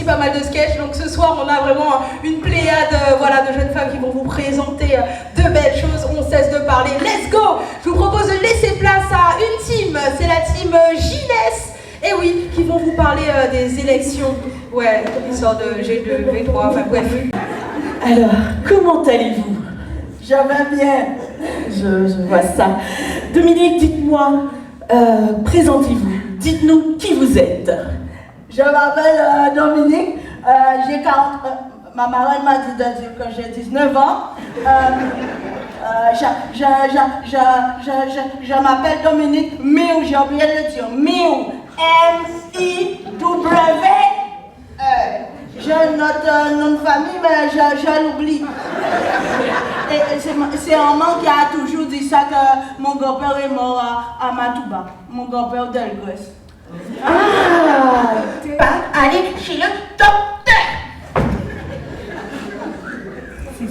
aussi pas mal de sketchs. Donc ce soir, on a vraiment une pléiade voilà, de jeunes femmes qui vont vous présenter de belles choses. On cesse de parler. Let's go! Je vous propose de laisser place à une team. C'est la team Ginès. Et oui, qui vont vous parler des élections. Ouais, l'histoire de G2, V3, enfin bref. Alors, comment allez-vous? Je vais bien. Je vois ça. Dominique, dites-moi, présentez-vous. Dites-nous qui vous êtes. Je m'appelle Dominique. J'ai 40... ma marraine m'a dit de dire que j'ai 19 ans. Je m'appelle Dominique Miou, j'ai oublié de le dire. Miou. M-I-W. J'ai notre nom de famille, mais je l'oublie. C'est un maman qui a toujours dit ça que mon grand-père est mort à Matouba. Mon grand-père d'Elgrès. Ah! Pas aller chez le docteur.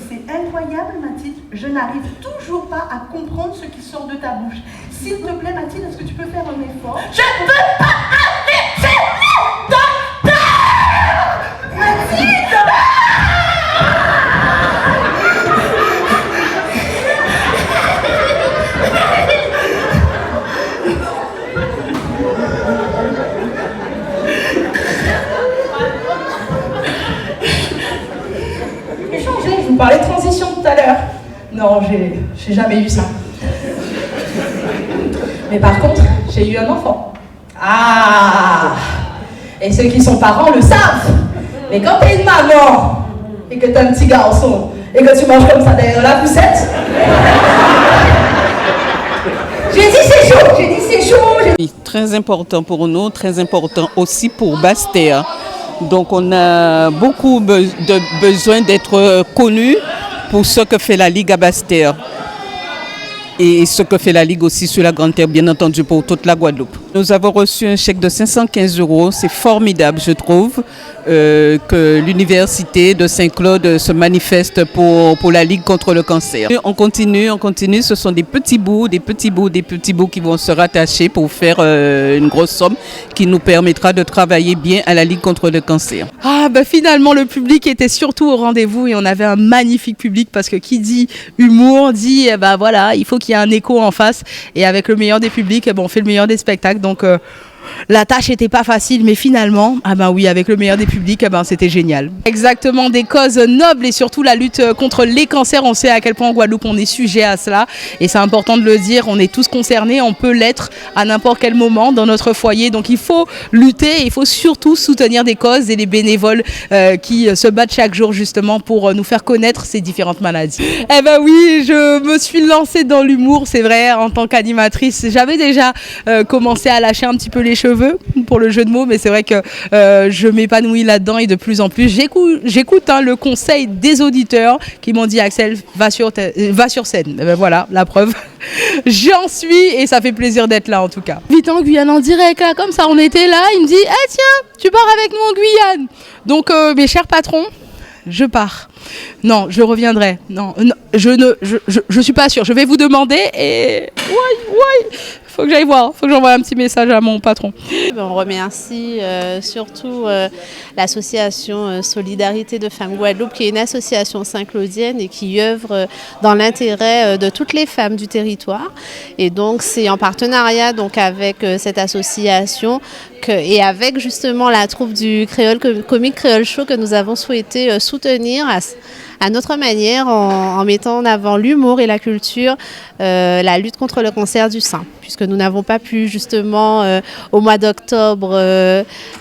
C'est incroyable, Mathilde. Je n'arrive toujours pas à comprendre ce qui sort de ta bouche. S'il te plaît, Mathilde, est-ce que tu peux faire un effort? Je ne veux pas aller chez le docteur. Mathilde. Je vous parlais de transition tout à l'heure. Non, j'ai jamais eu ça. Mais par contre, j'ai eu un enfant. Ah! Et ceux qui sont parents le savent. Mais quand t'es une maman, et que t'as un petit garçon, et que tu manges comme ça derrière la poussette, j'ai dit c'est chaud. Oui, très important pour nous, très important aussi pour Basse-Terre. Donc on a beaucoup de besoin d'être connus pour ce que fait la Ligue à Basse-Terre. Et ce que fait la Ligue aussi sur la Grande Terre, bien entendu, pour toute la Guadeloupe. Nous avons reçu un chèque de 515 €. C'est formidable, je trouve, que l'université de Saint-Claude se manifeste pour la Ligue contre le cancer. On continue. Ce sont des petits bouts qui vont se rattacher pour faire une grosse somme qui nous permettra de travailler bien à la Ligue contre le cancer. Ah bah finalement le public était surtout au rendez-vous et on avait un magnifique public parce que qui dit humour dit voilà, il faut qu'il y ait un écho en face et avec le meilleur des publics on fait le meilleur des spectacles donc la tâche n'était pas facile, mais finalement, oui, avec le meilleur des publics, c'était génial. Exactement, des causes nobles et surtout la lutte contre les cancers. On sait à quel point en Guadeloupe on est sujet à cela et c'est important de le dire. On est tous concernés, on peut l'être à n'importe quel moment dans notre foyer. Donc il faut lutter, et il faut surtout soutenir des causes et les bénévoles qui se battent chaque jour justement pour nous faire connaître ces différentes maladies. Oui, je me suis lancée dans l'humour, c'est vrai, en tant qu'animatrice. J'avais déjà commencé à lâcher un petit peu les cheveux pour le jeu de mots, mais c'est vrai que je m'épanouis là-dedans et de plus en plus j'écoute le conseil des auditeurs qui m'ont dit Axel, va sur scène. Voilà la preuve. J'en suis et ça fait plaisir d'être là en tout cas. Vite en Guyane en direct là, comme ça on était là, il me dit tiens, tu pars avec nous en Guyane. Donc mes chers patrons, je pars. Non, je reviendrai. Non, je suis pas sûre. Je vais vous demander et ouais. Faut que j'aille voir, faut que j'envoie un petit message à mon patron. On remercie surtout l'association Solidarité de Femmes Guadeloupe, qui est une association saint-claudienne et qui œuvre dans l'intérêt de toutes les femmes du territoire. Et donc c'est en partenariat donc, avec cette association et avec justement la troupe du comique Créole Show que nous avons souhaité soutenir à notre manière en mettant en avant l'humour et la culture, la lutte contre le cancer du sein, puisque nous n'avons pas pu justement au mois d'octobre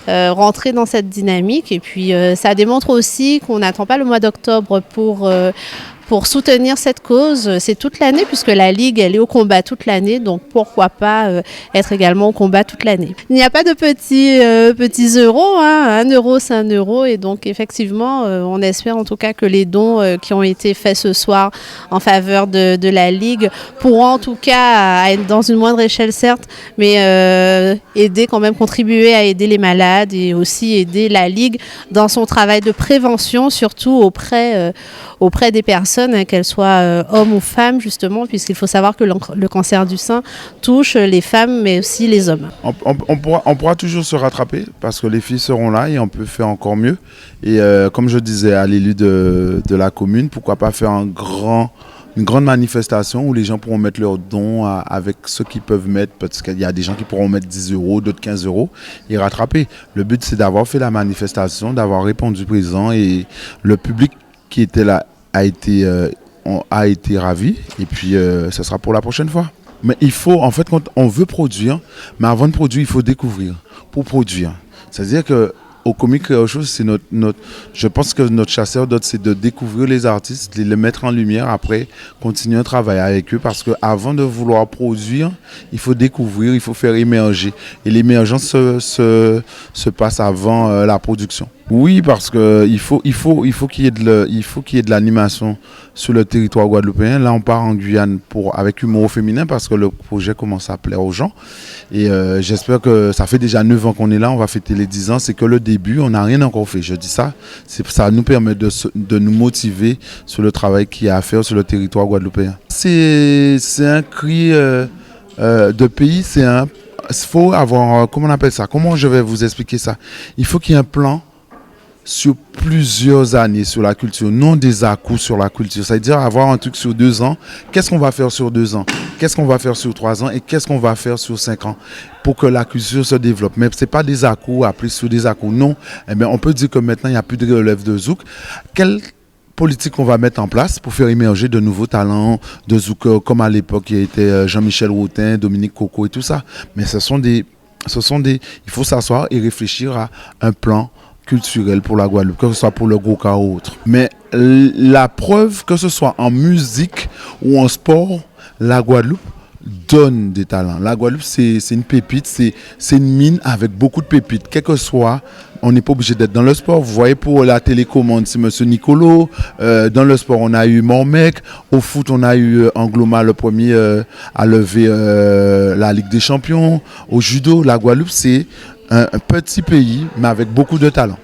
rentrer dans cette dynamique. Et puis ça démontre aussi qu'on n'attend pas le mois d'octobre pour soutenir cette cause. C'est toute l'année puisque la Ligue elle est au combat toute l'année, donc pourquoi pas être également au combat toute l'année. Il n'y a pas de petits euros, 1 euro c'est 1 euro et donc effectivement on espère en tout cas que les dons qui ont été faits ce soir en faveur de la Ligue pourront en tout cas être dans une moindre échelle certes, mais aider quand même, contribuer à aider les malades et aussi aider la Ligue dans son travail de prévention surtout auprès des personnes personnes, hein, qu'elles soient hommes ou femmes justement, puisqu'il faut savoir que le cancer du sein touche les femmes mais aussi les hommes. On pourra toujours se rattraper parce que les filles seront là et on peut faire encore mieux. Et comme je disais à l'élu de la commune, pourquoi pas faire une grande manifestation où les gens pourront mettre leurs dons avec ceux qu'ils peuvent mettre, parce qu'il y a des gens qui pourront mettre 10 euros, d'autres 15 euros et rattraper. Le but, c'est d'avoir fait la manifestation, d'avoir répondu présent et le public qui était là a été ravi et puis ce sera pour la prochaine fois. Mais il faut, en fait, quand on veut produire, mais avant de produire, il faut découvrir pour produire. C'est-à-dire que au Comique Créole Show, c'est je pense que notre chasseur d'ordre, c'est de découvrir les artistes, les mettre en lumière, après continuer à travailler avec eux, parce qu'avant de vouloir produire, il faut découvrir, il faut faire émerger. Et l'émergence se passe avant la production. Oui, parce qu'il faut qu'il y ait de l'animation sur le territoire guadeloupéen. Là, on part en Guyane avec Humour féminin parce que le projet commence à plaire aux gens. Et j'espère que ça fait déjà 9 ans qu'on est là, on va fêter les 10 ans. C'est que le début, on n'a rien encore fait. Je dis ça, ça nous permet de nous motiver sur le travail qu'il y a à faire sur le territoire guadeloupéen. C'est un cri de pays, il faut avoir, comment on appelle ça? Comment je vais vous expliquer ça? Il faut qu'il y ait un plan sur plusieurs années sur la culture, non des à-coups sur la culture. C'est-à-dire avoir un truc sur 2 ans. Qu'est-ce qu'on va faire sur 2 ans? Qu'est-ce qu'on va faire sur 3 ans? Et qu'est-ce qu'on va faire sur 5 ans? Pour que la culture se développe. Mais ce n'est pas des à-coups, appeler sur des à-coups. Non. Eh bien, on peut dire que maintenant, il n'y a plus de relève de zouk. Quelle politique on va mettre en place pour faire émerger de nouveaux talents de zouk, comme à l'époque, il y était Jean-Michel Routin, Dominique Coco et tout ça. Mais il faut s'asseoir et réfléchir à un plan culturel pour la Guadeloupe, que ce soit pour le Goka ou autre. Mais la preuve, que ce soit en musique ou en sport, la Guadeloupe donne des talents. La Guadeloupe, c'est une pépite, c'est une mine avec beaucoup de pépites. Quel que soit, on n'est pas obligé d'être dans le sport. Vous voyez, pour la télécommande, c'est M. Nicolo. Dans le sport, on a eu Mormec. Au foot, on a eu Angloma, le premier à lever la Ligue des Champions. Au judo, la Guadeloupe, c'est un petit pays, mais avec beaucoup de talent.